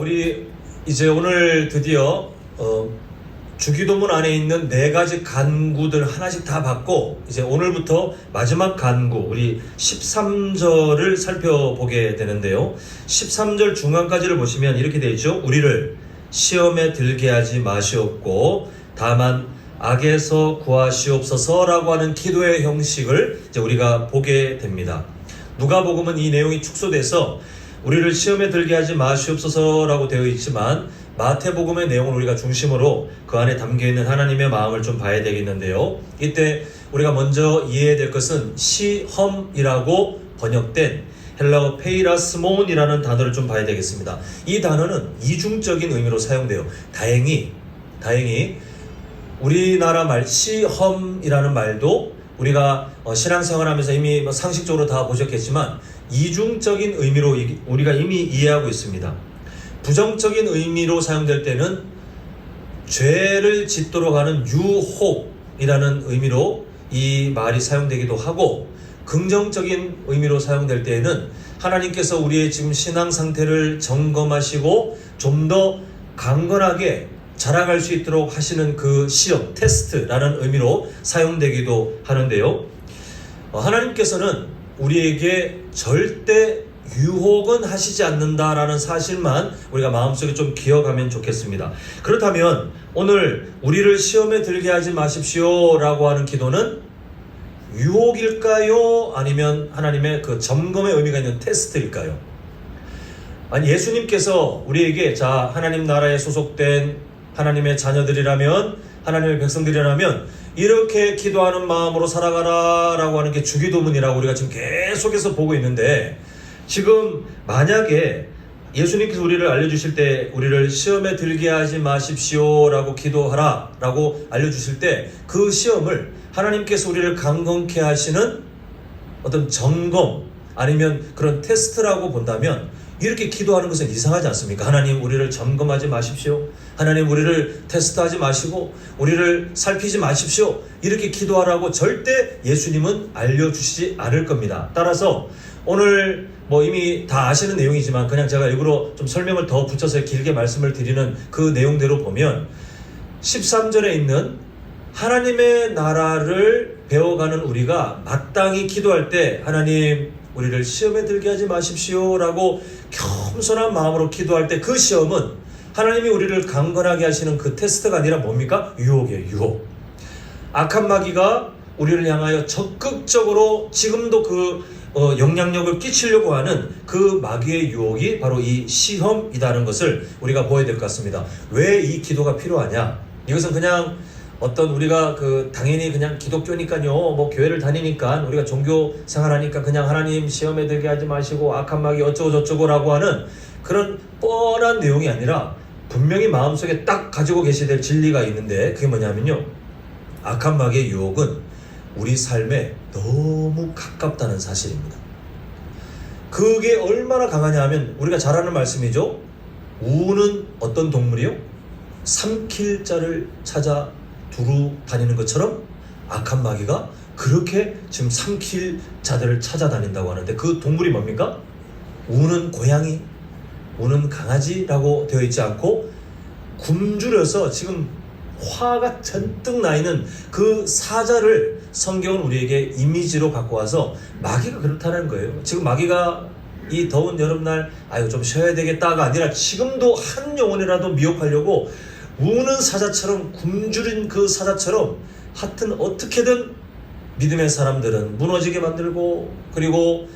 우리 이제 오늘 드디어 주기도문 안에 있는 4가지 간구들 하나씩 다 받고 이제 오늘부터 마지막 간구 우리 13절을 살펴보게 되는데요. 13절 중간까지를 보시면 이렇게 되어 있죠. 우리를 시험에 들게 하지 마시옵고 다만 악에서 구하시옵소서라고 하는 기도의 형식을 이제 우리가 보게 됩니다. 누가복음은 이 내용이 축소돼서 우리를 시험에 들게 하지 마시옵소서라고 되어 있지만 마태복음의 내용을 우리가 중심으로 그 안에 담겨있는 하나님의 마음을 좀 봐야 되겠는데요. 이때 우리가 먼저 이해해야 될 것은 시험이라고 번역된 헬라어 페이라스몬이라는 단어를 좀 봐야 되겠습니다. 이 단어는 이중적인 의미로 사용돼요. 다행히 우리나라 말 시험이라는 말도 우리가 신앙생활하면서 이미 상식적으로 다 보셨겠지만 이중적인 의미로 우리가 이미 이해하고 있습니다. 부정적인 의미로 사용될 때는 죄를 짓도록 하는 유혹이라는 의미로 이 말이 사용되기도 하고, 긍정적인 의미로 사용될 때에는 하나님께서 우리의 지금 신앙 상태를 점검하시고 좀 더 강건하게 자라갈 수 있도록 하시는 그 시험, 테스트라는 의미로 사용되기도 하는데요. 하나님께서는 우리에게 절대 유혹은 하시지 않는다라는 사실만 우리가 마음속에 좀 기억하면 좋겠습니다. 그렇다면 오늘 우리를 시험에 들게 하지 마십시오 라고 하는 기도는 유혹일까요? 아니면 하나님의 그 점검의 의미가 있는 테스트일까요? 아니, 예수님께서 우리에게 자 하나님 나라에 소속된 하나님의 자녀들이라면, 하나님의 백성들이라면 이렇게 기도하는 마음으로 살아가라 라고 하는 게 주기도문이라고 우리가 지금 계속해서 보고 있는데, 지금 만약에 예수님께서 우리를 알려주실 때 우리를 시험에 들게 하지 마십시오 라고 기도하라 라고 알려주실 때 그 시험을 하나님께서 우리를 강건케 하시는 어떤 점검 아니면 그런 테스트라고 본다면 이렇게 기도하는 것은 이상하지 않습니까? 하나님 우리를 점검하지 마십시오. 하나님 우리를 테스트하지 마시고 우리를 살피지 마십시오. 이렇게 기도하라고 절대 예수님은 알려주시지 않을 겁니다. 따라서 오늘 이미 다 아시는 내용이지만 그냥 제가 일부러 좀 설명을 더 붙여서 길게 말씀을 드리는 그 내용대로 보면 13절에 있는 하나님의 나라를 배워가는 우리가 마땅히 기도할 때 하나님 우리를 시험에 들게 하지 마십시오 라고 겸손한 마음으로 기도할 때 그 시험은 하나님이 우리를 강건하게 하시는 그 테스트가 아니라 뭡니까? 유혹이에요. 유혹. 악한 마귀가 우리를 향하여 적극적으로 지금도 그 영향력을 끼치려고 하는 그 마귀의 유혹이 바로 이 시험이라는 것을 우리가 보아야 될 것 같습니다. 왜 이 기도가 필요하냐? 이것은 그냥 어떤 우리가 당연히 그냥 기독교니까요, 교회를 다니니까 우리가 종교 생활하니까 그냥 하나님 시험에 들게 하지 마시고 악한 마귀 어쩌고 저쩌고라고 하는 그런 뻔한 내용이 아니라 분명히 마음속에 딱 가지고 계셔야 될 진리가 있는데, 그게 뭐냐면요, 악한 마귀의 유혹은 우리 삶에 너무 가깝다는 사실입니다. 그게 얼마나 강하냐 하면 우리가 잘 아는 말씀이죠. 우는 어떤 동물이요? 삼킬 자를 찾아 두루 다니는 것처럼 악한 마귀가 그렇게 지금 삼킬 자들을 찾아다닌다고 하는데, 그 동물이 뭡니까? 우는 고양이, 우는 강아지라고 되어 있지 않고 굶주려서 지금 화가 잔뜩 나 있는 그 사자를 성경은 우리에게 이미지로 갖고 와서 마귀가 그렇다는 거예요. 지금 마귀가 이 더운 여름날 좀 쉬어야 되겠다가 아니라 지금도 한 영혼이라도 미혹하려고 우는 사자처럼, 굶주린 그 사자처럼 하여튼 어떻게든 믿음의 사람들은 무너지게 만들고, 그리고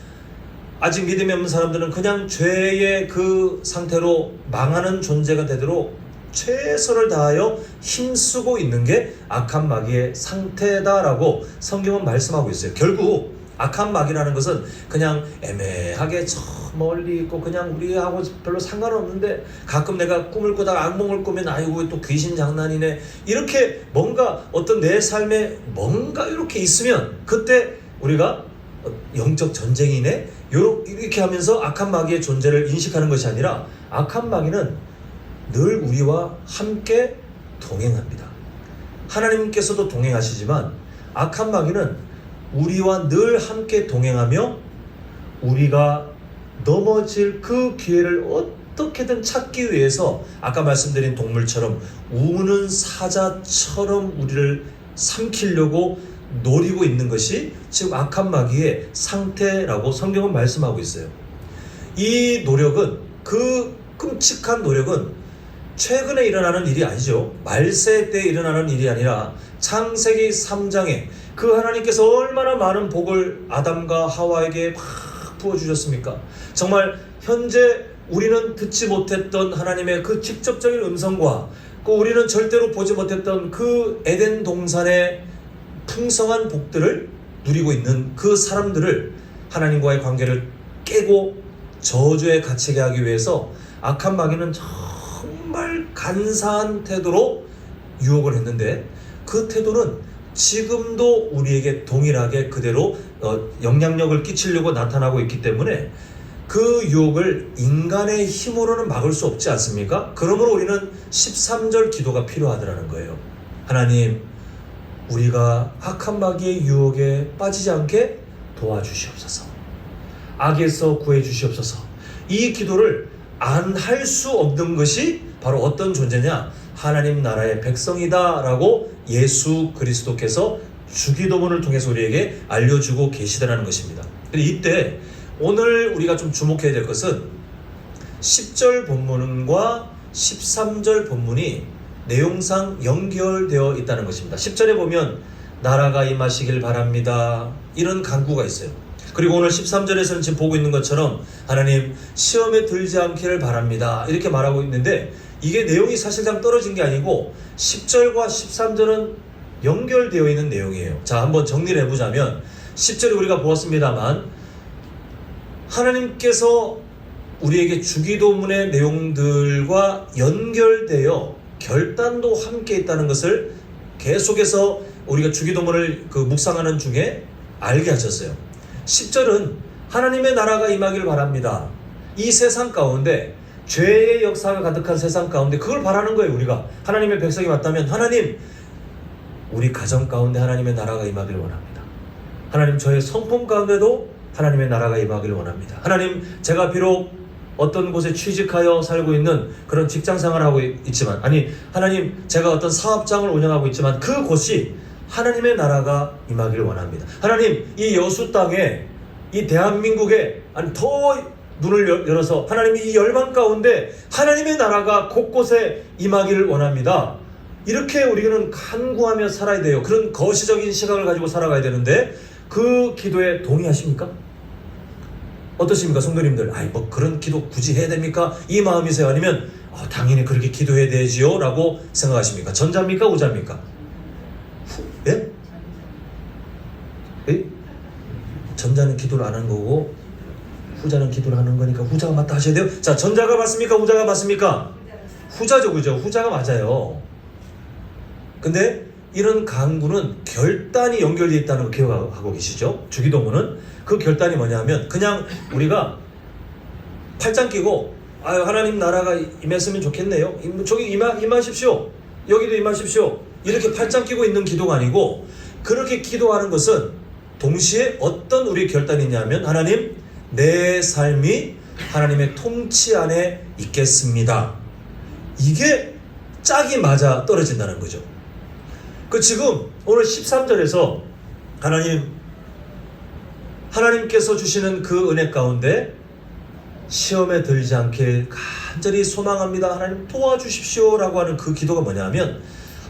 아직 믿음이 없는 사람들은 그냥 죄의 그 상태로 망하는 존재가 되도록 최선을 다하여 힘쓰고 있는 게 악한 마귀의 상태다라고 성경은 말씀하고 있어요. 결국 악한 마귀라는 것은 그냥 애매하게 저 멀리 있고 그냥 우리하고 별로 상관없는데, 가끔 내가 꿈을 꾸다가 악몽을 꾸면 아이고 또 귀신 장난이네, 이렇게 뭔가 어떤 내 삶에 뭔가 이렇게 있으면 그때 우리가 영적 전쟁이네 이렇게 하면서 악한 마귀의 존재를 인식하는 것이 아니라, 악한 마귀는 늘 우리와 함께 동행합니다. 하나님께서도 동행하시지만 악한 마귀는 우리와 늘 함께 동행하며 우리가 넘어질 그 기회를 어떻게든 찾기 위해서 아까 말씀드린 동물처럼 우는 사자처럼 우리를 삼키려고 노리고 있는 것이 지금 악한 마귀의 상태라고 성경은 말씀하고 있어요. 이 노력은, 그 끔찍한 노력은 최근에 일어나는 일이 아니죠. 말세 때 일어나는 일이 아니라 창세기 3장에 그 하나님께서 얼마나 많은 복을 아담과 하와에게 막 부어주셨습니까? 정말 현재 우리는 듣지 못했던 하나님의 그 직접적인 음성과 그 우리는 절대로 보지 못했던 그 에덴 동산의 풍성한 복들을 누리고 있는 그 사람들을 하나님과의 관계를 깨고 저주에 갇히게 하기 위해서 악한 마귀는 정말 간사한 태도로 유혹을 했는데, 그 태도는 지금도 우리에게 동일하게 그대로 영향력을 끼치려고 나타나고 있기 때문에 그 유혹을 인간의 힘으로는 막을 수 없지 않습니까? 그러므로 우리는 13절 기도가 필요하더라는 거예요. 하나님, 우리가 악한 마귀의 유혹에 빠지지 않게 도와주시옵소서. 악에서 구해 주시옵소서. 이 기도를 안 할 수 없는 것이 바로 어떤 존재냐? 하나님 나라의 백성이다 라고 예수 그리스도께서 주기도문을 통해서 우리에게 알려주고 계시다는 것입니다. 근데 이때 오늘 우리가 좀 주목해야 될 것은 10절 본문과 13절 본문이 내용상 연결되어 있다는 것입니다. 10절에 보면 나라가 임하시길 바랍니다, 이런 간구가 있어요. 그리고 오늘 13절에서는 지금 보고 있는 것처럼 하나님 시험에 들지 않기를 바랍니다, 이렇게 말하고 있는데, 이게 내용이 사실상 떨어진 게 아니고 10절과 13절은 연결되어 있는 내용이에요. 자, 한번 정리를 해보자면 10절에 우리가 보았습니다만 하나님께서 우리에게 주기도문의 내용들과 연결되어 결단도 함께 있다는 것을 계속해서 우리가 주기도문을 묵상하는 중에 알게 하셨어요. 10절은 하나님의 나라가 임하기를 바랍니다. 이 세상 가운데 죄의 역사가 가득한 세상 가운데 그걸 바라는 거예요. 우리가 하나님의 백성이 맞다면, 하나님, 우리 가정 가운데 하나님의 나라가 임하기를 원합니다. 하나님, 저의 성품 가운데도 하나님의 나라가 임하기를 원합니다. 하나님, 제가 비록 어떤 곳에 취직하여 살고 있는 그런 직장 생활을 하고 있지만, 하나님, 제가 어떤 사업장을 운영하고 있지만 그곳이 하나님의 나라가 임하기를 원합니다. 하나님, 이 여수 땅에, 이 대한민국에 더 눈을 열어서 하나님이 이 열방 가운데 하나님의 나라가 곳곳에 임하기를 원합니다. 이렇게 우리는 간구하며 살아야 돼요. 그런 거시적인 시각을 가지고 살아가야 되는데, 그 기도에 동의하십니까? 어떠십니까, 성도님들? 뭐 그런 기도 굳이 해야 됩니까? 이 마음이세요? 아니면 당연히 그렇게 기도해야 되지요 라고 생각하십니까? 전자입니까, 후자입니까? 예? 예? 전자는 기도를 안 하는 거고 후자는 기도를 하는 거니까 후자가 맞다 하셔야 돼요. 자, 전자가 맞습니까, 후자가 맞습니까? 후자죠, 그죠? 후자가 맞아요. 근데 이런 간구는 결단이 연결되어 있다는 거 기억하고 계시죠? 주기도문은 그 결단이 뭐냐면, 그냥 우리가 팔짱 끼고 하나님 나라가 임했으면 좋겠네요, 저기 임하십시오, 여기도 임하십시오, 이렇게 팔짱 끼고 있는 기도가 아니고, 그렇게 기도하는 것은 동시에 어떤 우리의 결단이 있냐면, 하나님, 내 삶이 하나님의 통치 안에 있겠습니다. 이게 짝이 맞아 떨어진다는 거죠. 지금 오늘 13절에서 하나님께서 주시는 그 은혜 가운데 시험에 들지 않게 간절히 소망합니다, 하나님 도와주십시오 라고 하는 그 기도가 뭐냐면,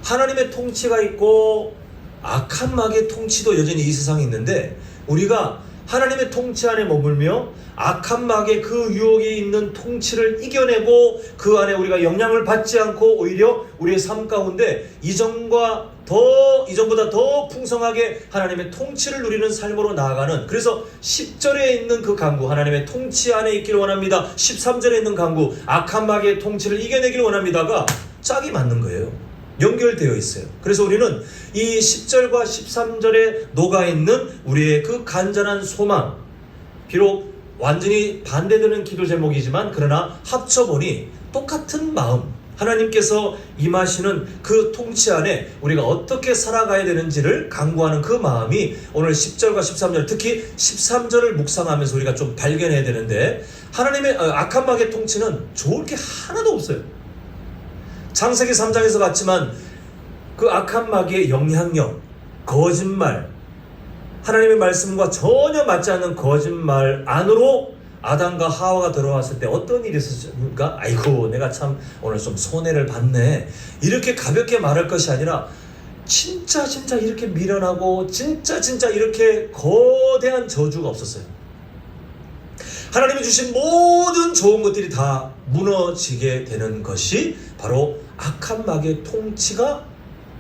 하나님의 통치가 있고 악한 마귀의 통치도 여전히 이 세상에 있는데, 우리가 하나님의 통치 안에 머물며 악한 마귀의 그 유혹이 있는 통치를 이겨내고 그 안에 우리가 영향을 받지 않고 오히려 우리의 삶 가운데 이전보다 더 풍성하게 하나님의 통치를 누리는 삶으로 나아가는, 그래서 10절에 있는 그 간구, 하나님의 통치 안에 있기를 원합니다, 13절에 있는 간구, 악한 마귀의 통치를 이겨내기를 원합니다가 짝이 맞는 거예요. 연결되어 있어요. 그래서 우리는 이 10절과 13절에 녹아있는 우리의 그 간절한 소망, 비록 완전히 반대되는 기도 제목이지만 그러나 합쳐보니 똑같은 마음, 하나님께서 임하시는 그 통치 안에 우리가 어떻게 살아가야 되는지를 강구하는 그 마음이 오늘 10절과 13절, 특히 13절을 묵상하면서 우리가 좀 발견해야 되는데, 하나님의 악한 마귀의 통치는 좋을 게 하나도 없어요. 창세기 3장에서 봤지만 그 악한 마귀의 영향력, 거짓말, 하나님의 말씀과 전혀 맞지 않는 거짓말 안으로 아담과 하와가 들어왔을 때 어떤 일이 있었습니까? 아이고, 내가 참 오늘 좀 손해를 봤네, 이렇게 가볍게 말할 것이 아니라 진짜 이렇게 미련하고 진짜 이렇게 거대한 저주가 없었어요. 하나님이 주신 모든 좋은 것들이 다 무너지게 되는 것이 바로 악한 마귀의 통치가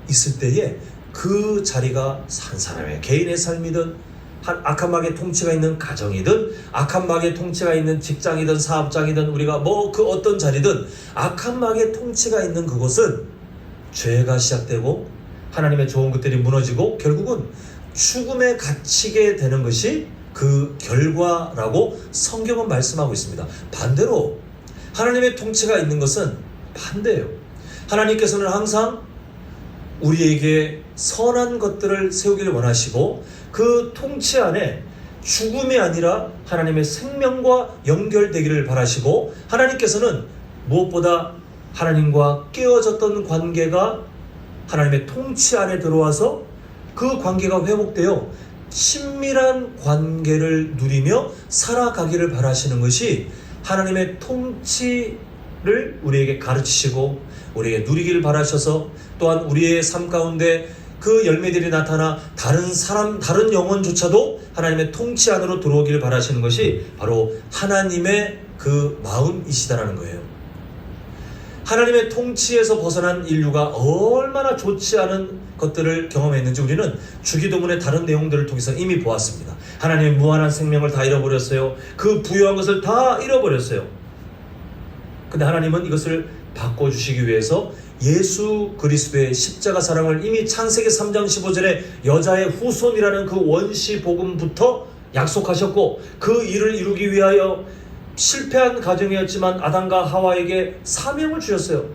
있을 때에 그 자리가 산 사람의 개인의 삶이든, 악한 마귀의 통치가 있는 가정이든, 악한 마귀의 통치가 있는 직장이든 사업장이든, 우리가 뭐 그 어떤 자리든 악한 마귀의 통치가 있는 그곳은 죄가 시작되고 하나님의 좋은 것들이 무너지고 결국은 죽음에 갇히게 되는 것이 그 결과라고 성경은 말씀하고 있습니다. 반대로 하나님의 통치가 있는 것은 반대예요. 하나님께서는 항상 우리에게 선한 것들을 세우기를 원하시고, 그 통치 안에 죽음이 아니라 하나님의 생명과 연결되기를 바라시고, 하나님께서는 무엇보다 하나님과 깨어졌던 관계가 하나님의 통치 안에 들어와서 그 관계가 회복되어 친밀한 관계를 누리며 살아가기를 바라시는 것이 하나님의 통치를 우리에게 가르치시고 우리에게 누리기를 바라셔서, 또한 우리의 삶 가운데 그 열매들이 나타나 다른 사람, 다른 영혼조차도 하나님의 통치 안으로 들어오기를 바라시는 것이 바로 하나님의 그 마음이시다라는 거예요. 하나님의 통치에서 벗어난 인류가 얼마나 좋지 않은 것들을 경험했는지 우리는 주기도문의 다른 내용들을 통해서 이미 보았습니다. 하나님의 무한한 생명을 다 잃어버렸어요. 그 부유한 것을 다 잃어버렸어요. 근데 하나님은 이것을 바꿔주시기 위해서 예수 그리스도의 십자가 사랑을 이미 창세기 3장 15절에 여자의 후손이라는 그 원시 복음부터 약속하셨고, 그 일을 이루기 위하여 실패한 가정이었지만 아담과 하와에게 사명을 주셨어요.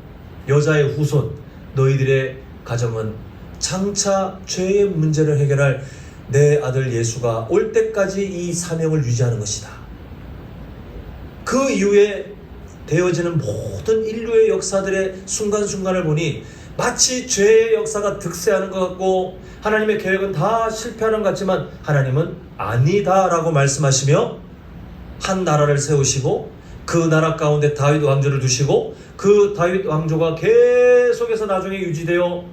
여자의 후손, 너희들의 가정은 장차 죄의 문제를 해결할 내 아들 예수가 올 때까지 이 사명을 유지하는 것이다. 그 이후에 되어지는 모든 인류의 역사들의 순간순간을 보니 마치 죄의 역사가 득세하는 것 같고 하나님의 계획은 다 실패하는 것 같지만, 하나님은 아니다라고 말씀하시며 한 나라를 세우시고 그 나라 가운데 다윗 왕조를 두시고, 그 다윗 왕조가 계속해서 나중에 유지되어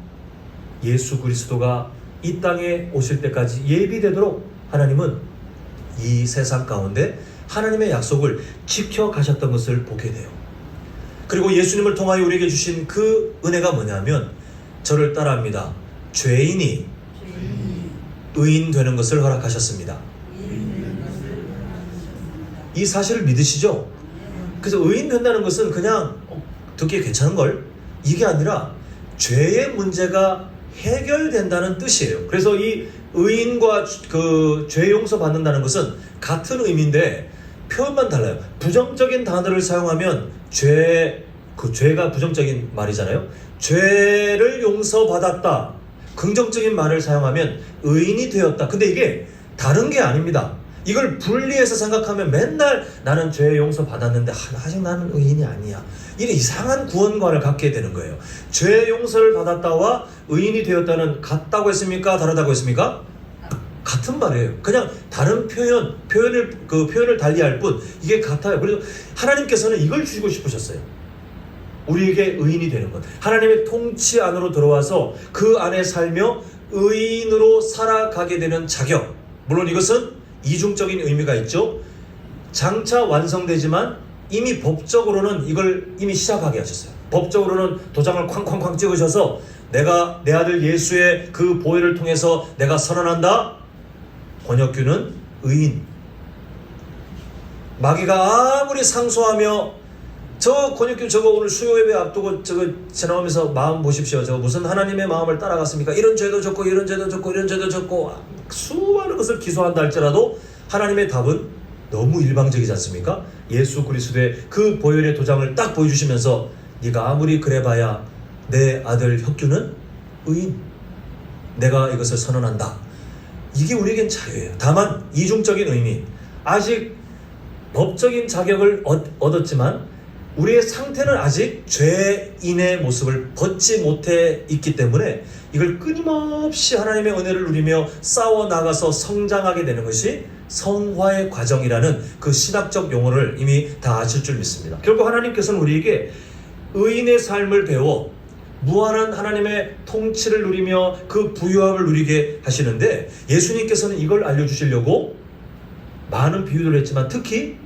예수 그리스도가 이 땅에 오실 때까지 예비되도록 하나님은 이 세상 가운데 하나님의 약속을 지켜가셨던 것을 보게 돼요. 그리고 예수님을 통하여 우리에게 주신 그 은혜가 뭐냐면, 저를 따라합니다. 죄인이 의인 되는 것을 허락하셨습니다. 이 사실을 믿으시죠? 그래서 의인 된다는 것은 그냥 듣기에 괜찮은걸? 이게 아니라 죄의 문제가 해결된다는 뜻이에요. 그래서 이 의인과 그 죄 용서 받는다는 것은 같은 의미인데 표현만 달라요. 부정적인 단어를 사용하면 죄가 부정적인 말이잖아요. 죄를 용서받았다. 긍정적인 말을 사용하면 의인이 되었다. 근데 이게 다른 게 아닙니다. 이걸 분리해서 생각하면 맨날 나는 죄 용서받았는데 아직 나는 의인이 아니야, 이런 이상한 구원관을 갖게 되는 거예요. 죄 용서를 받았다와 의인이 되었다는 같다고 했습니까? 다르다고 했습니까? 같은 말이에요. 그냥 다른 표현을 달리할 뿐 이게 같아요. 그래서 하나님께서는 이걸 주시고 싶으셨어요. 우리에게 의인이 되는 것, 하나님의 통치 안으로 들어와서 그 안에 살며 의인으로 살아가게 되는 자격. 물론 이것은 이중적인 의미가 있죠. 장차 완성되지만 이미 법적으로는 이걸 이미 시작하게 하셨어요. 법적으로는 도장을 쾅쾅쾅 찍으셔서 내가 내 아들 예수의 그 보혈을 통해서 내가 선언한다. 권혁규는 의인. 마귀가 아무리 상소하며 저 권혁규 저거 오늘 수요 예배 앞두고 저거 지나오면서 마음 보십시오. 저 무슨 하나님의 마음을 따라갔습니까? 이런 죄도 졌고 이런 죄도 졌고 이런 죄도 졌고 수많은 것을 기소한다 할지라도 하나님의 답은 너무 일방적이지 않습니까? 예수 그리스도의 그 보혈의 도장을 딱 보여주시면서 네가 아무리 그래봐야 내 아들 혁규는 의인. 내가 이것을 선언한다. 이게 우리에겐 자유예요. 다만 이중적인 의미, 아직 법적인 자격을 얻었지만 우리의 상태는 아직 죄인의 모습을 벗지 못해 있기 때문에 이걸 끊임없이 하나님의 은혜를 누리며 싸워 나가서 성장하게 되는 것이 성화의 과정이라는 그 신학적 용어를 이미 다 아실 줄 믿습니다. 결국 하나님께서는 우리에게 의인의 삶을 배워 무한한 하나님의 통치를 누리며 그 부유함을 누리게 하시는데, 예수님께서는 이걸 알려주시려고 많은 비유를 했지만 특히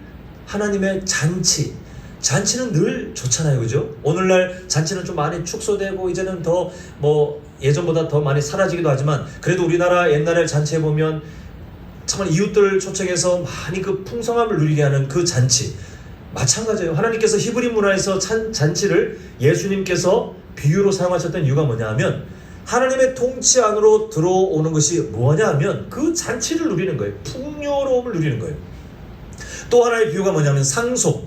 하나님의 잔치는 늘 좋잖아요, 그죠? 오늘날 잔치는 좀 많이 축소되고 이제는 더 예전보다 더 많이 사라지기도 하지만, 그래도 우리나라 옛날에 잔치에 보면 정말 이웃들을 초청해서 많이 그 풍성함을 누리게 하는 그 잔치, 마찬가지예요. 하나님께서 히브리 문화에서 잔치를 예수님께서 비유로 사용하셨던 이유가 뭐냐 하면, 하나님의 통치 안으로 들어오는 것이 뭐냐 하면 그 잔치를 누리는 거예요. 풍요로움을 누리는 거예요. 또 하나의 비유가 뭐냐면 상속,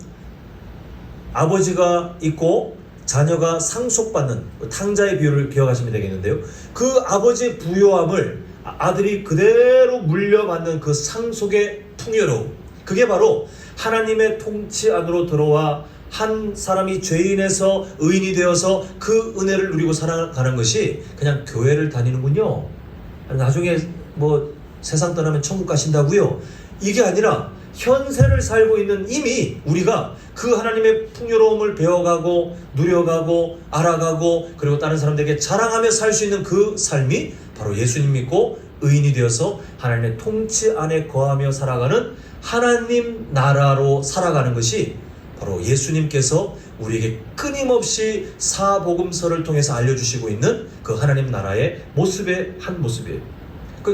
아버지가 있고 자녀가 상속받는 탕자의 비유를 기억하시면 되겠는데요, 그 아버지의 부요함을 아들이 그대로 물려받는 그 상속의 풍요로움, 그게 바로 하나님의 통치 안으로 들어와 한 사람이 죄인에서 의인이 되어서 그 은혜를 누리고 살아가는 것이 그냥 교회를 다니는군요, 나중에 세상 떠나면 천국 가신다고요, 이게 아니라 현세를 살고 있는 이미 우리가 그 하나님의 풍요로움을 배워가고 누려가고 알아가고 그리고 다른 사람들에게 자랑하며 살 수 있는 그 삶이 바로 예수님 믿고 의인이 되어서 하나님의 통치 안에 거하며 살아가는 하나님 나라로 살아가는 것이 바로 예수님께서 우리에게 끊임없이 사복음서를 통해서 알려주시고 있는 그 하나님 나라의 모습의 한 모습이에요.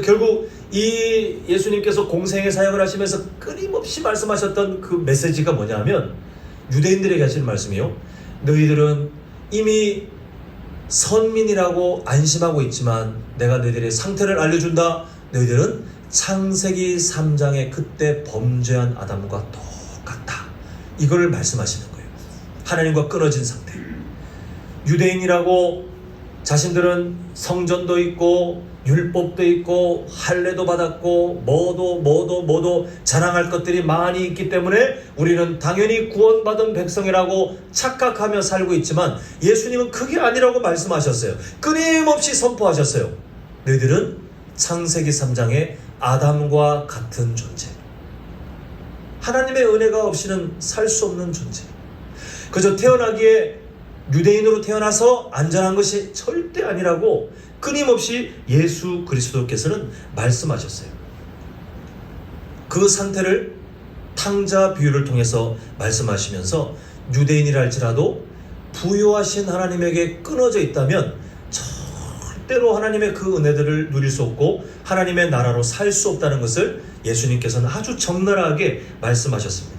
결국 이 예수님께서 공생의 사역을 하시면서 끊임없이 말씀하셨던 그 메시지가 뭐냐면, 유대인들에게 하시는 말씀이요, 너희들은 이미 선민이라고 안심하고 있지만 내가 너희들의 상태를 알려준다. 너희들은 창세기 3장의 그때 범죄한 아담과 똑같다. 이걸 말씀하시는 거예요. 하나님과 끊어진 상태. 유대인이라고 자신들은 성전도 있고 율법도 있고 할례도 받았고 뭐도 자랑할 것들이 많이 있기 때문에 우리는 당연히 구원받은 백성이라고 착각하며 살고 있지만, 예수님은 그게 아니라고 말씀하셨어요. 끊임없이 선포하셨어요. 너희들은 창세기 3장의 아담과 같은 존재, 하나님의 은혜가 없이는 살 수 없는 존재, 그저 태어나기에 유대인으로 태어나서 안전한 것이 절대 아니라고 끊임없이 예수 그리스도께서는 말씀하셨어요. 그 상태를 탕자 비유를 통해서 말씀하시면서 유대인이라 할지라도 부요하신 하나님에게 끊어져 있다면 절대로 하나님의 그 은혜들을 누릴 수 없고 하나님의 나라로 살 수 없다는 것을 예수님께서는 아주 적나라하게 말씀하셨습니다.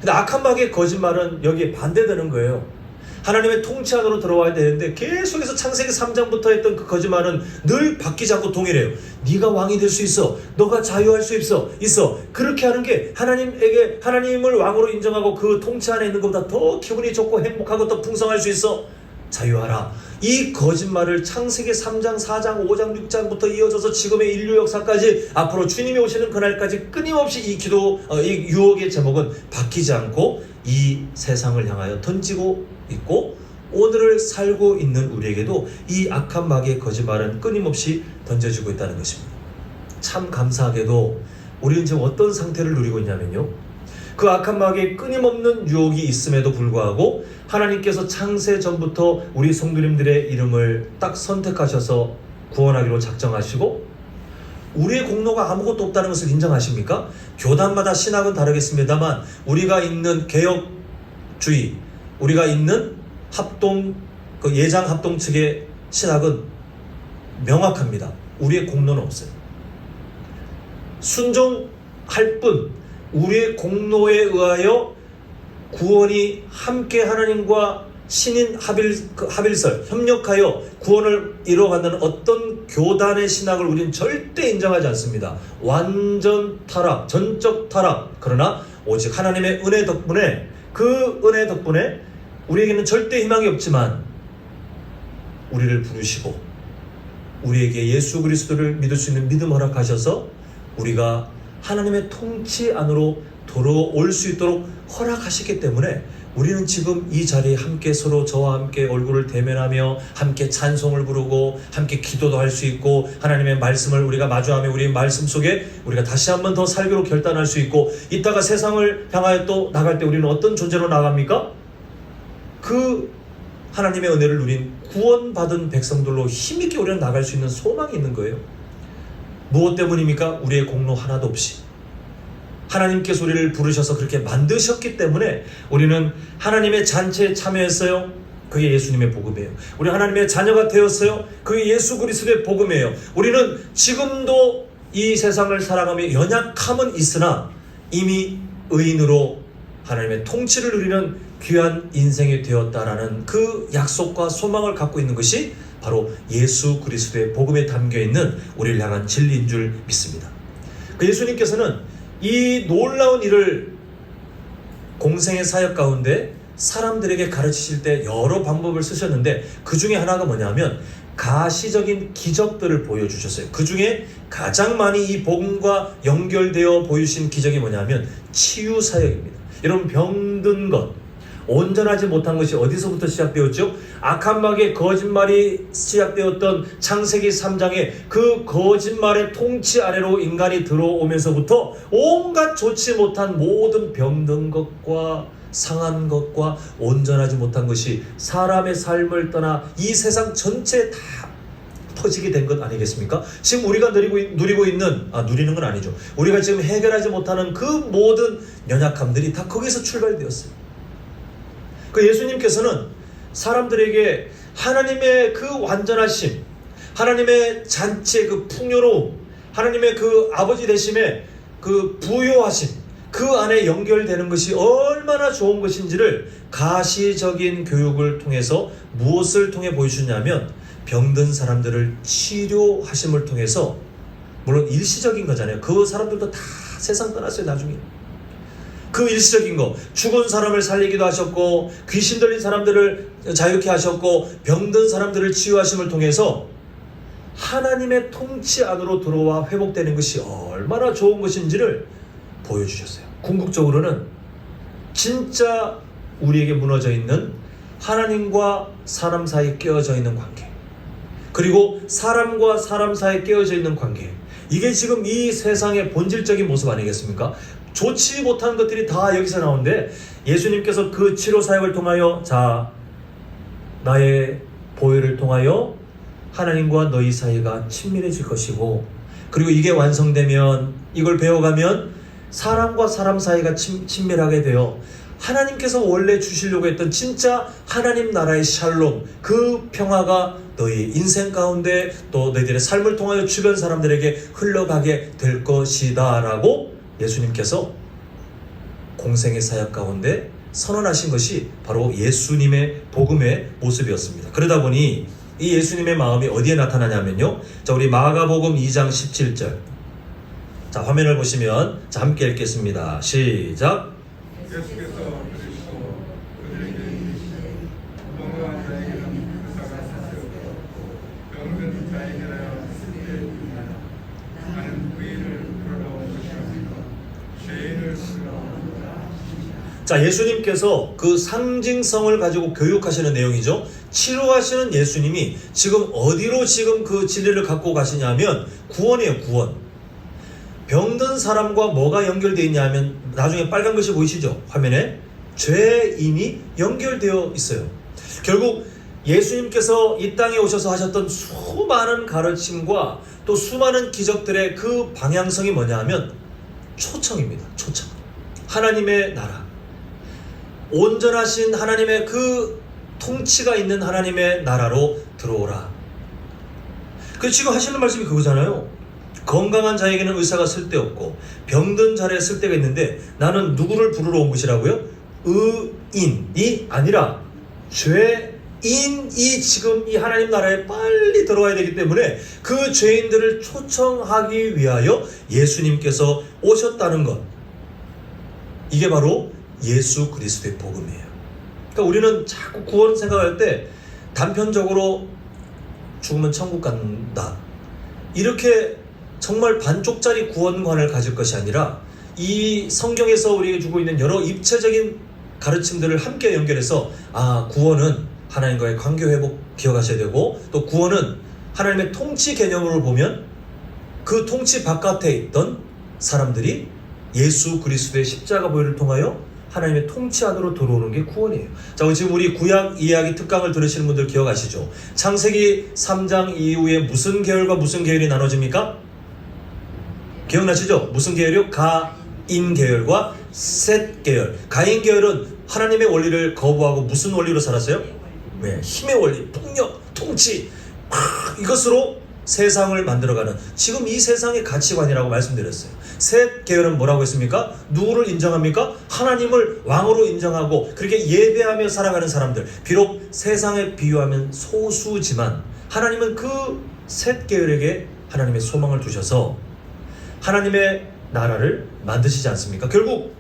근데 악한 마귀의 거짓말은 여기에 반대되는 거예요. 하나님의 통치 안으로 들어와야 되는데 계속해서 창세기 3장부터 했던 그 거짓말은 늘 바뀌지 않고 동일해요. 네가 왕이 될 수 있어, 너가 자유할 수 있어. 그렇게 하는 게 하나님을 왕으로 인정하고 그 통치 안에 있는 것보다 더 기분이 좋고 행복하고 더 풍성할 수 있어. 자유하라. 이 거짓말을 창세기 3장, 4장, 5장, 6장부터 이어져서 지금의 인류 역사까지 앞으로 주님이 오시는 그날까지 끊임없이 이 유혹의 제목은 바뀌지 않고 이 세상을 향하여 던지고 있고, 오늘을 살고 있는 우리에게도 이 악한 마귀의 거짓말은 끊임없이 던져지고 있다는 것입니다. 참 감사하게도 우리는 지금 어떤 상태를 누리고 있냐면요, 그 악한 마귀의 끊임없는 유혹이 있음에도 불구하고 하나님께서 창세 전부터 우리 성도님들의 이름을 딱 선택하셔서 구원하기로 작정하시고 우리의 공로가 아무것도 없다는 것을 인정하십니까? 교단마다 신학은 다르겠습니다만 우리가 있는 개혁주의, 우리가 있는 예장 합동 측의 신학은 명확합니다. 우리의 공로는 없어요. 순종할 뿐 우리의 공로에 의하여 구원이 함께 하나님과 신인 합일설 협력하여 구원을 이루어간다는 어떤 교단의 신학을 우리는 절대 인정하지 않습니다. 완전 타락, 전적 타락. 그러나 오직 하나님의 은혜 덕분에, 그 은혜 덕분에 우리에게는 절대 희망이 없지만 우리를 부르시고 우리에게 예수 그리스도를 믿을 수 있는 믿음 허락하셔서 우리가 하나님의 통치 안으로 돌아올 수 있도록 허락하셨기 때문에 우리는 지금 이 자리에 함께 서로 저와 함께 얼굴을 대면하며 함께 찬송을 부르고 함께 기도도 할 수 있고 하나님의 말씀을 우리가 마주하며 우리의 말씀 속에 우리가 다시 한번 더 살기로 결단할 수 있고 이따가 세상을 향하여 또 나갈 때 우리는 어떤 존재로 나갑니까? 그 하나님의 은혜를 누린 구원받은 백성들로 힘있게 우리는 나갈 수 있는 소망이 있는 거예요. 무엇 때문입니까? 우리의 공로 하나도 없이 하나님께서 우리를 부르셔서 그렇게 만드셨기 때문에 우리는 하나님의 잔치에 참여했어요. 그게 예수님의 복음이에요. 우리 하나님의 자녀가 되었어요. 그게 예수 그리스도의 복음이에요. 우리는 지금도 이 세상을 살아가며 연약함은 있으나 이미 의인으로 하나님의 통치를 누리는 귀한 인생이 되었다라는 그 약속과 소망을 갖고 있는 것이 바로 예수 그리스도의 복음에 담겨있는 우리를 향한 진리인 줄 믿습니다. 그 예수님께서는 이 놀라운 일을 공생의 사역 가운데 사람들에게 가르치실 때 여러 방법을 쓰셨는데 그 중에 하나가 뭐냐면 가시적인 기적들을 보여주셨어요. 그 중에 가장 많이 이 복음과 연결되어 보여주신 기적이 뭐냐면 치유 사역입니다. 여러분, 병든 것, 온전하지 못한 것이 어디서부터 시작되었죠? 악한 마귀의 거짓말이 시작되었던 창세기 3장에 그 거짓말의 통치 아래로 인간이 들어오면서부터 온갖 좋지 못한 모든 병든 것과 상한 것과 온전하지 못한 것이 사람의 삶을 떠나 이 세상 전체에 다 퍼지게 된 것 아니겠습니까? 지금 우리가 누리고 있는, 누리는 건 아니죠. 우리가 지금 해결하지 못하는 그 모든 연약함들이 다 거기서 출발되었어요. 그 예수님께서는 사람들에게 하나님의 그 완전하심, 하나님의 잔치의 그 풍요로움, 하나님의 그 아버지 되심의 그 부요하심, 그 안에 연결되는 것이 얼마나 좋은 것인지를 가시적인 교육을 통해서 무엇을 통해 보여주냐면 병든 사람들을 치료하심을 통해서, 물론 일시적인 거잖아요. 그 사람들도 다 세상 떠났어요. 나중에 그 일시적인 거, 죽은 사람을 살리기도 하셨고 귀신 들린 사람들을 자유케 하셨고 병든 사람들을 치유하심을 통해서 하나님의 통치 안으로 들어와 회복되는 것이 얼마나 좋은 것인지를 보여주셨어요. 궁극적으로는 진짜 우리에게 무너져 있는 하나님과 사람 사이에 깨어져 있는 관계, 그리고 사람과 사람 사이에 깨어져 있는 관계, 이게 지금 이 세상의 본질적인 모습 아니겠습니까? 좋지 못한 것들이 다 여기서 나오는데 예수님께서 그 치료 사역을 통하여 나의 보혈을 통하여 하나님과 너희 사이가 친밀해질 것이고, 그리고 이게 완성되면, 이걸 배워가면 사람과 사람 사이가 친밀하게 되어 하나님께서 원래 주시려고 했던 진짜 하나님 나라의 샬롬, 그 평화가 너희 인생 가운데 또 너희들의 삶을 통하여 주변 사람들에게 흘러가게 될 것이다 라고 예수님께서 공생의 사역 가운데 선언하신 것이 바로 예수님의 복음의 모습이었습니다. 그러다 보니 이 예수님의 마음이 어디에 나타나냐면요, 자, 우리 마가복음 2장 17절, 자, 화면을 보시면, 자, 함께 읽겠습니다. 시작. 예수께서 그리시고 그들에게 이르시되 건강한 자에게는 의사가 사세었고 병든 자에게는 쓸데없느니라. 나는 의인을 부르러 온 것이 아니라 죄인을 부르러 왔노라. 자, 예수님께서 그 상징성을 가지고 교육하시는 내용이죠. 치료하시는 예수님이 지금 어디로 지금 그 진리를 갖고 가시냐면 구원이에요. 구원. 병든 사람과 뭐가 연결되어 있냐면, 나중에 빨간 것이 보이시죠? 화면에 죄인이 연결되어 있어요. 결국 예수님께서 이 땅에 오셔서 하셨던 수많은 가르침과 또 수많은 기적들의 그 방향성이 뭐냐 하면 초청입니다. 초청. 하나님의 나라, 온전하신 하나님의 그 통치가 있는 하나님의 나라로 들어오라. 그 지금 하시는 말씀이 그거잖아요. 건강한 자에게는 의사가 쓸데없고 병든 자에 쓸데가 있는데 나는 누구를 부르러 온 것이라고요? 의인이 아니라 죄인이 지금 이 하나님 나라에 빨리 들어와야 되기 때문에 그 죄인들을 초청하기 위하여 예수님께서 오셨다는 것, 이게 바로 예수 그리스도의 복음이에요. 그러니까 그러니까 우리는 자꾸 구원 생각할 때 단편적으로 죽으면 천국 간다, 이렇게 정말 반쪽짜리 구원관을 가질 것이 아니라 이 성경에서 우리에게 주고 있는 여러 입체적인 가르침들을 함께 연결해서 구원은 하나님과의 관계 회복 기억하셔야 되고, 또 구원은 하나님의 통치 개념으로 보면 그 통치 바깥에 있던 사람들이 예수 그리스도의 십자가 보혈을 통하여 하나님의 통치 안으로 들어오는 게 구원이에요. 자, 지금 우리 구약 이야기 특강을 들으시는 분들 기억하시죠? 창세기 3장 이후에 무슨 계열과 무슨 계열이 나눠집니까? 기억나시죠? 무슨 계열이요? 가인 계열과 셋 계열. 가인 계열은 하나님의 원리를 거부하고 무슨 원리로 살았어요? 네, 힘의 원리, 폭력, 통치, 이것으로 세상을 만들어가는, 지금 이 세상의 가치관이라고 말씀드렸어요. 셋 계열은 뭐라고 했습니까? 누구를 인정합니까? 하나님을 왕으로 인정하고 그렇게 예배하며 살아가는 사람들. 비록 세상에 비유하면 소수지만 하나님은 그 셋 계열에게 하나님의 소망을 두셔서 하나님의 나라를 만드시지 않습니까? 결국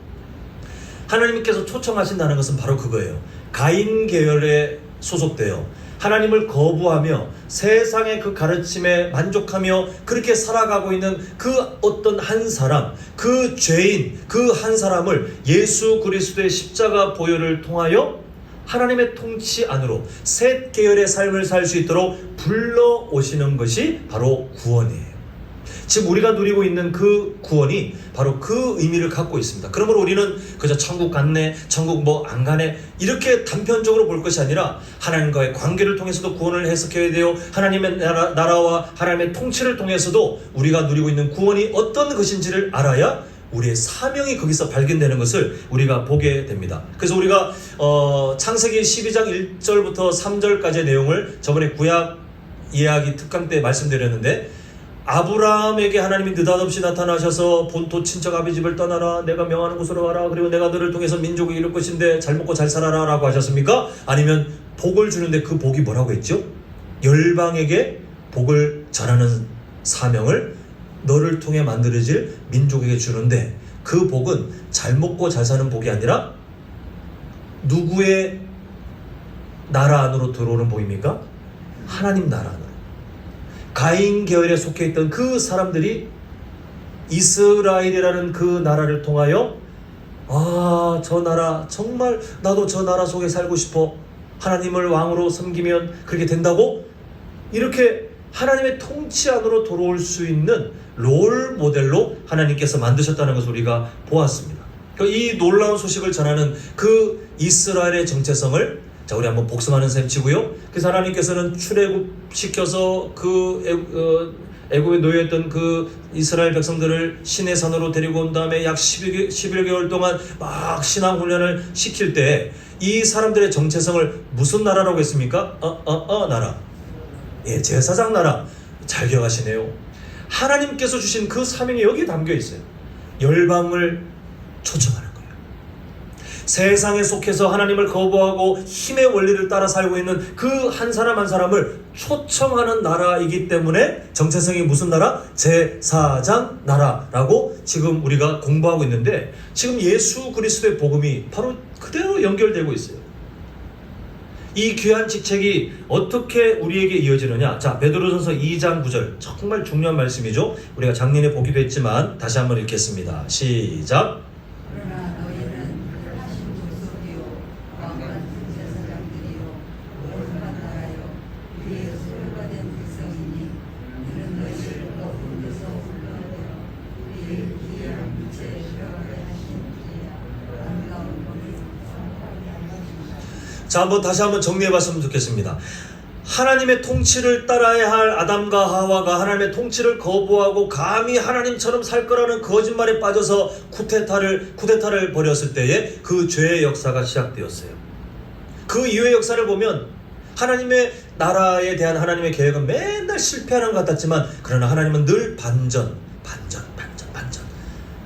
하나님께서 초청하신다는 것은 바로 그거예요. 가인 계열에 소속되어 하나님을 거부하며 세상의 그 가르침에 만족하며 그렇게 살아가고 있는 그 어떤 한 사람, 그 죄인, 그 한 사람을 예수 그리스도의 십자가 보혈을 통하여 하나님의 통치 안으로 셋 계열의 삶을 살 수 있도록 불러오시는 것이 바로 구원이에요. 지금 우리가 누리고 있는 그 구원이 바로 그 의미를 갖고 있습니다. 그러므로 우리는 그저 천국 갔네, 천국 뭐 안 가네, 이렇게 단편적으로 볼 것이 아니라 하나님과의 관계를 통해서도 구원을 해석해야 돼요. 하나님의 나라와 하나님의 통치를 통해서도 우리가 누리고 있는 구원이 어떤 것인지를 알아야 우리의 사명이 거기서 발견되는 것을 우리가 보게 됩니다. 그래서 우리가 창세기 12장 1절부터 3절까지의 내용을 저번에 구약 이야기 특강 때 말씀드렸는데, 아브라함에게 하나님이 느닷없이 나타나셔서 본토 친척 아비 집을 떠나라, 내가 명하는 곳으로 가라, 그리고 내가 너를 통해서 민족을 이룰 것인데 잘 먹고 잘 살아라 라고 하셨습니까? 아니면 복을 주는데 그 복이 뭐라고 했죠? 열방에게 복을 전하는 사명을 너를 통해 만들어질 민족에게 주는데, 그 복은 잘 먹고 잘 사는 복이 아니라 누구의 나라 안으로 들어오는 복입니까? 하나님 나라 안으로. 가인 계열에 속해 있던 그 사람들이 이스라엘이라는 그 나라를 통하여 저 나라 정말 나도 저 나라 속에 살고 싶어, 하나님을 왕으로 섬기면 그렇게 된다고, 이렇게 하나님의 통치 안으로 들어올 수 있는 롤 모델로 하나님께서 만드셨다는 것을 우리가 보았습니다. 이 놀라운 소식을 전하는 그 이스라엘의 정체성을 우리 한번 복습하는 셈 치고요. 그래서 하나님께서는 출애굽시켜서 그 애굽에 놓여있던 그 이스라엘 백성들을 시내산으로 데리고 온 다음에 약 11개월 동안 막 신앙훈련을 시킬 때 이 사람들의 정체성을 무슨 나라라고 했습니까? 나라. 예, 제사장 나라. 잘 기억하시네요. 하나님께서 주신 그 사명이 여기 담겨 있어요. 열방을 초청하는 거예요. 세상에 속해서 하나님을 거부하고 힘의 원리를 따라 살고 있는 그 한 사람 한 사람을 초청하는 나라이기 때문에 정체성이 무슨 나라? 제사장 나라라고 지금 우리가 공부하고 있는데, 지금 예수 그리스도의 복음이 바로 그대로 연결되고 있어요. 이 귀한 직책이 어떻게 우리에게 이어지느냐? 자, 베드로전서 2장 9절, 정말 중요한 말씀이죠. 우리가 작년에 보기도 했지만 다시 한번 읽겠습니다. 시작. 그러나 너희는 하신 조속이요 왕관 제사장들이요 오롯한 나라요 우리의 소유받은 백성이니 이는 너희를 거룩에서 불러내어 우리의 귀한 빛의 뼈를 하신 이야 아름다운 법을 선포하게 하시니라. 자, 다시 한번 정리해봤으면 좋겠습니다. 하나님의 통치를 따라야 할 아담과 하와가 하나님의 통치를 거부하고 감히 하나님처럼 살 거라는 거짓말에 빠져서 쿠데타를 벌였을 때에 그 죄의 역사가 시작되었어요. 그 이후의 역사를 보면 하나님의 나라에 대한 하나님의 계획은 맨날 실패하는 것 같았지만, 그러나 하나님은 늘 반전.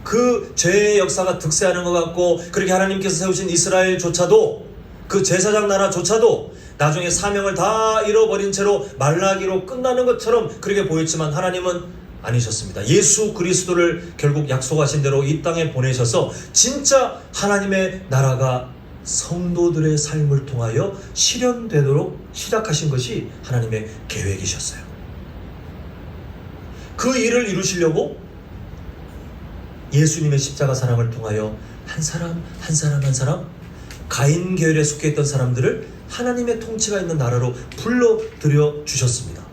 그 죄의 역사가 득세하는 것 같고, 그렇게 하나님께서 세우신 이스라엘조차도, 그 제사장 나라조차도 나중에 사명을 다 잃어버린 채로 말라기로 끝나는 것처럼 그렇게 보였지만, 하나님은 아니셨습니다. 예수 그리스도를 결국 약속하신 대로 이 땅에 보내셔서 진짜 하나님의 나라가 성도들의 삶을 통하여 실현되도록 시작하신 것이 하나님의 계획이셨어요. 그 일을 이루시려고 예수님의 십자가 사랑을 통하여 한 사람 가인 계열에 속해 있던 사람들을 하나님의 통치가 있는 나라로 불러들여 주셨습니다.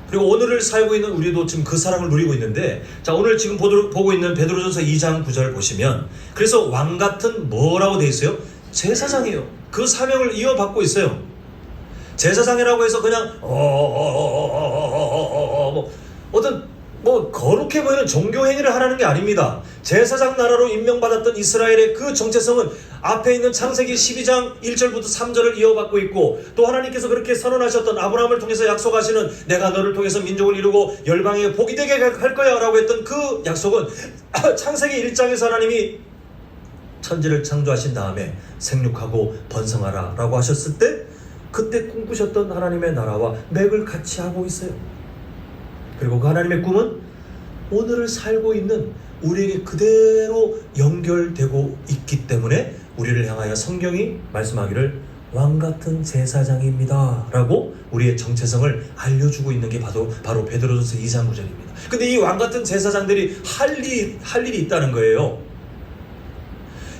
그리고 오늘을 살고 있는 우리도 지금 그 사랑을 누리고 있는데, 자, 오늘 지금 보고 있는 베드로전서 2장 9절 보시면, 그래서 왕 같은 뭐라고 돼 있어요? 제사장이에요. 그 사명을 이어받고 있어요. 제사장이라고 해서 그냥 거룩해 보이는 종교 행위를 하라는 게 아닙니다. 제사장 나라로 임명받았던 이스라엘의 그 정체성은 앞에 있는 창세기 12장 1절부터 3절을 이어받고 있고, 또 하나님께서 그렇게 선언하셨던 아브라함을 통해서 약속하시는 내가 너를 통해서 민족을 이루고 열방에 복이 되게 할 거야 라고 했던 그 약속은 창세기 1장에서 하나님이 천지를 창조하신 다음에 생육하고 번성하라 라고 하셨을 때, 그때 꿈꾸셨던 하나님의 나라와 맥을 같이 하고 있어요. 그리고 그 하나님의 꿈은 오늘을 살고 있는 우리에게 그대로 연결되고 있기 때문에 우리를 향하여 성경이 말씀하기를 왕같은 제사장입니다 라고 우리의 정체성을 알려주고 있는 게 바로 베드로전서 2장 9절입니다. 근데 이 왕같은 제사장들이 할 일이 있다는 거예요.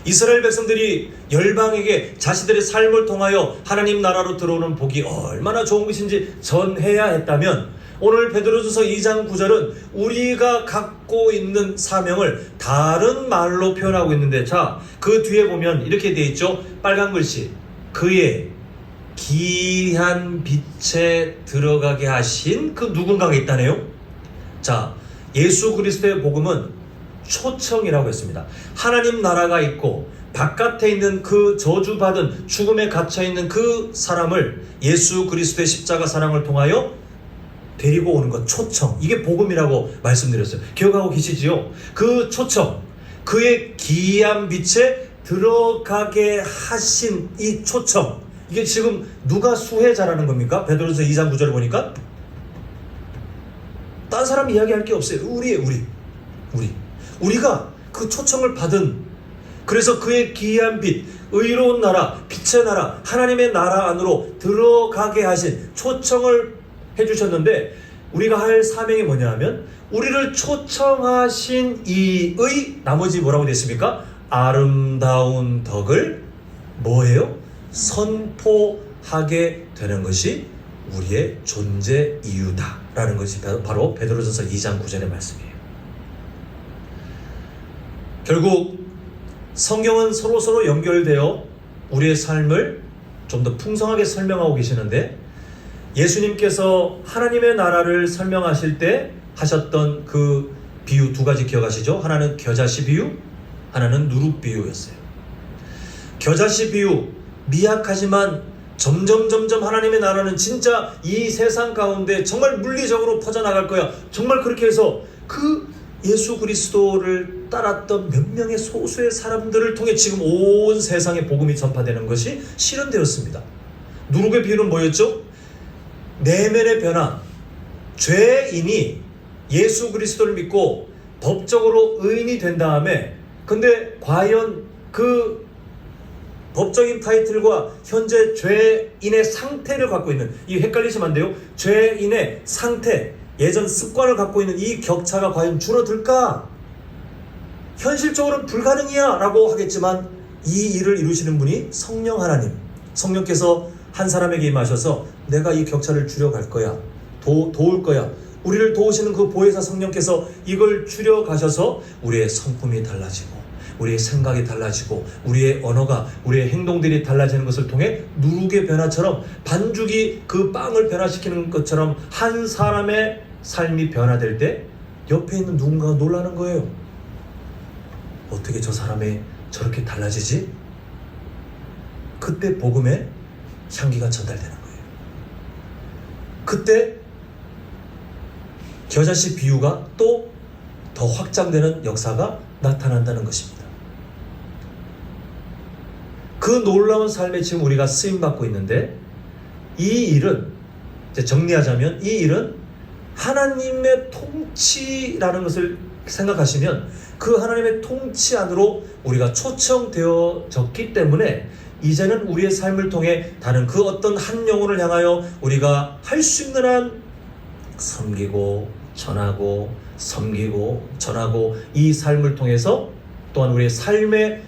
이스라엘 백성들이 열방에게 자신들의 삶을 통하여 하나님 나라로 들어오는 복이 얼마나 좋은 것인지 전해야 했다면, 오늘 베드로전서 2장 9절은 우리가 갖고 있는 사명을 다른 말로 표현하고 있는데, 자, 그 뒤에 보면 이렇게 되어 있죠. 빨간 글씨. 그의 기이한 빛에 들어가게 하신 그 누군가가 있다네요. 자, 예수 그리스도의 복음은 초청이라고 했습니다. 하나님 나라가 있고 바깥에 있는 그 저주받은 죽음에 갇혀있는 그 사람을 예수 그리스도의 십자가 사랑을 통하여 데리고 오는 것, 초청. 이게 복음이라고 말씀드렸어요. 기억하고 계시지요? 그 초청, 그의 기이한 빛에 들어가게 하신 이 초청, 이게 지금 누가 수혜자라는 겁니까? 베드로전서 2장 9절을 보니까 딴 사람 이야기할 게 없어요. 우리가 그 초청을 받은, 그래서 그의 기이한 빛, 의로운 나라, 빛의 나라, 하나님의 나라 안으로 들어가게 하신 초청을 해주셨는데, 우리가 할 사명이 뭐냐 하면 우리를 초청하신 이의 나머지 뭐라고 되어 있습니까? 아름다운 덕을 뭐예요? 선포하게 되는 것이 우리의 존재 이유다 라는 것이 바로 베드로전서 2장 9절의 말씀이에요. 결국 성경은 서로 연결되어 우리의 삶을 좀 더 풍성하게 설명하고 계시는데, 예수님께서 하나님의 나라를 설명하실 때 하셨던 그 비유 두 가지 기억하시죠? 하나는 겨자씨 비유, 하나는 누룩 비유였어요. 겨자씨 비유, 미약하지만 점점 하나님의 나라는 진짜 이 세상 가운데 정말 물리적으로 퍼져나갈 거야. 정말 그렇게 해서 그 예수 그리스도를 따랐던 몇 명의 소수의 사람들을 통해 지금 온 세상에 복음이 전파되는 것이 실현되었습니다. 누룩의 비유는 뭐였죠? 내면의 변화, 죄인이 예수 그리스도를 믿고 법적으로 의인이 된 다음에, 근데 과연 그 법적인 타이틀과 현재 죄인의 상태를 갖고 있는, 이 헷갈리시면 안 돼요. 죄인의 상태, 예전 습관을 갖고 있는 이 격차가 과연 줄어들까? 현실적으로는 불가능이야 라고 하겠지만, 이 일을 이루시는 분이 성령 하나님, 성령께서 한 사람에게 임하셔서 내가 이 격차를 줄여갈 거야, 도울 거야. 우리를 도우시는 그 보혜사 성령께서 이걸 줄여가셔서 우리의 성품이 달라지고, 우리의 생각이 달라지고, 우리의 언어가, 우리의 행동들이 달라지는 것을 통해 누룩의 변화처럼, 반죽이 그 빵을 변화시키는 것처럼 한 사람의 삶이 변화될 때 옆에 있는 누군가가 놀라는 거예요. 어떻게 저 사람이 저렇게 달라지지? 그때 복음의 향기가 전달되는 거예요. 그때 겨자씨 비유가 또 더 확장되는 역사가 나타난다는 것입니다. 그 놀라운 삶에 지금 우리가 쓰임받고 있는데, 이 일은, 이제 정리하자면 이 일은 하나님의 통치라는 것을 생각하시면, 그 하나님의 통치 안으로 우리가 초청되어졌기 때문에 이제는 우리의 삶을 통해 다른 그 어떤 한 영혼을 향하여 우리가 할 수 있는 한 섬기고 전하고 섬기고 전하고, 이 삶을 통해서 또한 우리의 삶의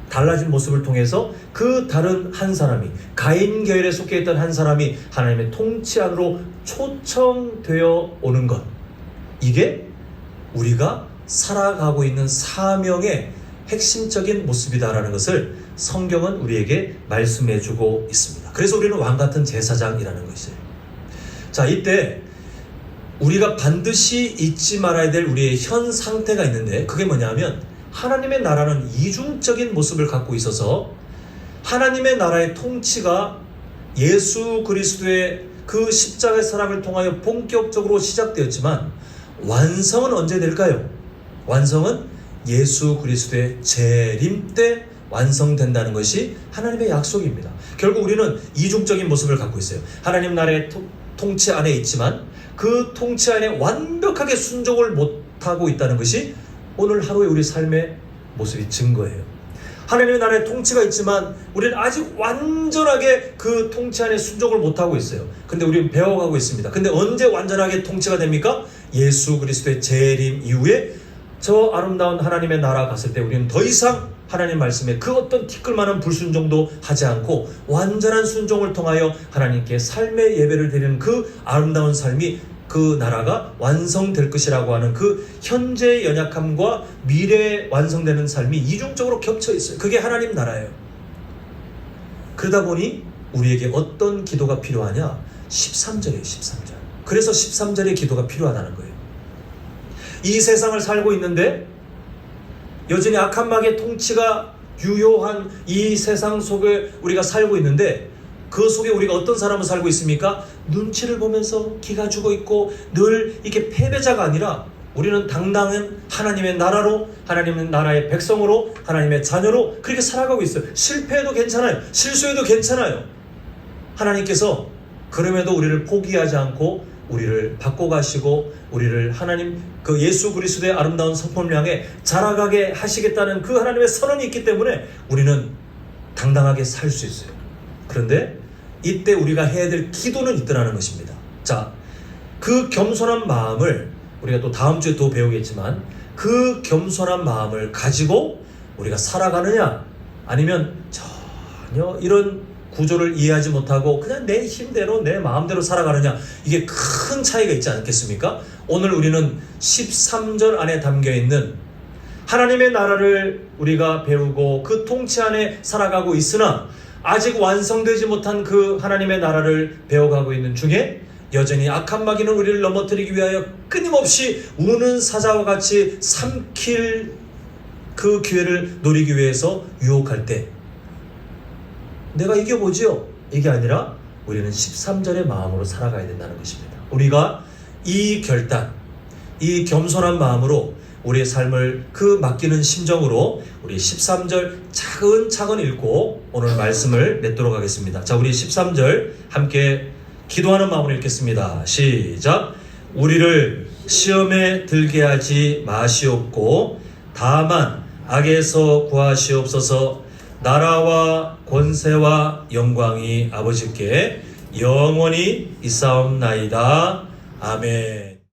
달라진 모습을 통해서 그 다른 한 사람이, 가인 계열에 속해 있던 한 사람이 하나님의 통치 안으로 초청되어 오는 것, 이게 우리가 살아가고 있는 사명의 핵심적인 모습이다라는 것을 성경은 우리에게 말씀해주고 있습니다. 그래서 우리는 왕같은 제사장이라는 것이에요. 자, 이때 우리가 반드시 잊지 말아야 될 우리의 현 상태가 있는데, 그게 뭐냐면 하나님의 나라는 이중적인 모습을 갖고 있어서 하나님의 나라의 통치가 예수 그리스도의 그 십자가의 사랑을 통하여 본격적으로 시작되었지만, 완성은 언제 될까요? 완성은 예수 그리스도의 재림 때 완성된다는 것이 하나님의 약속입니다. 결국 우리는 이중적인 모습을 갖고 있어요. 하나님 나라의 통치 안에 있지만 그 통치 안에 완벽하게 순종을 못하고 있다는 것이 오늘 하루의 우리 삶의 모습이 증거예요. 하나님의 나라의 통치가 있지만 우리는 아직 완전하게 그 통치 안에 순종을 못하고 있어요. 근데 우리는 배워가고 있습니다. 근데 언제 완전하게 통치가 됩니까? 예수 그리스도의 재림 이후에 저 아름다운 하나님의 나라 갔을 때 우리는 더 이상 하나님 말씀에 그 어떤 티끌만한 불순종도 하지 않고 완전한 순종을 통하여 하나님께 삶의 예배를 드리는 그 아름다운 삶이, 그 나라가 완성될 것이라고 하는 그 현재의 연약함과 미래에 완성되는 삶이 이중적으로 겹쳐 있어요. 그게 하나님 나라예요. 그러다 보니 우리에게 어떤 기도가 필요하냐? 13절이에요. 13절. 그래서 13절의 기도가 필요하다는 거예요. 이 세상을 살고 있는데 여전히 악한 마귀의 통치가 유효한 이 세상 속에 우리가 살고 있는데, 그 속에 우리가 어떤 사람을 살고 있습니까? 눈치를 보면서 기가 죽어 있고 늘 이렇게 패배자가 아니라 우리는 당당한 하나님의 나라로, 하나님의 나라의 백성으로, 하나님의 자녀로 그렇게 살아가고 있어요. 실패해도 괜찮아요. 실수해도 괜찮아요. 하나님께서 그럼에도 우리를 포기하지 않고 우리를 바꿔가시고 우리를 하나님 그 예수 그리스도의 아름다운 성품을 향해 자라가게 하시겠다는 그 하나님의 선언이 있기 때문에 우리는 당당하게 살 수 있어요. 그런데 이때 우리가 해야 될 기도는 있더라는 것입니다. 자, 그 겸손한 마음을 우리가 또 다음 주에 또 배우겠지만, 그 겸손한 마음을 가지고 우리가 살아가느냐, 아니면 전혀 이런 구조를 이해하지 못하고 그냥 내 힘대로 내 마음대로 살아가느냐, 이게 큰 차이가 있지 않겠습니까? 오늘 우리는 13절 안에 담겨있는 하나님의 나라를 우리가 배우고 그 통치 안에 살아가고 있으나 아직 완성되지 못한 그 하나님의 나라를 배워가고 있는 중에 여전히 악한 마귀는 우리를 넘어뜨리기 위하여 끊임없이 우는 사자와 같이 삼킬 그 기회를 노리기 위해서 유혹할 때 내가 이겨보지요? 이게 아니라 우리는 13절의 마음으로 살아가야 된다는 것입니다. 우리가 이 결단, 이 겸손한 마음으로 우리의 삶을 그 맡기는 심정으로 우리 13절 차근차근 읽고 오늘 말씀을 맺도록 하겠습니다. 자, 우리 13절 함께 기도하는 마음으로 읽겠습니다. 시작. 우리를 시험에 들게 하지 마시옵고 다만 악에서 구하시옵소서. 나라와 권세와 영광이 아버지께 영원히 있사옵나이다. 아멘.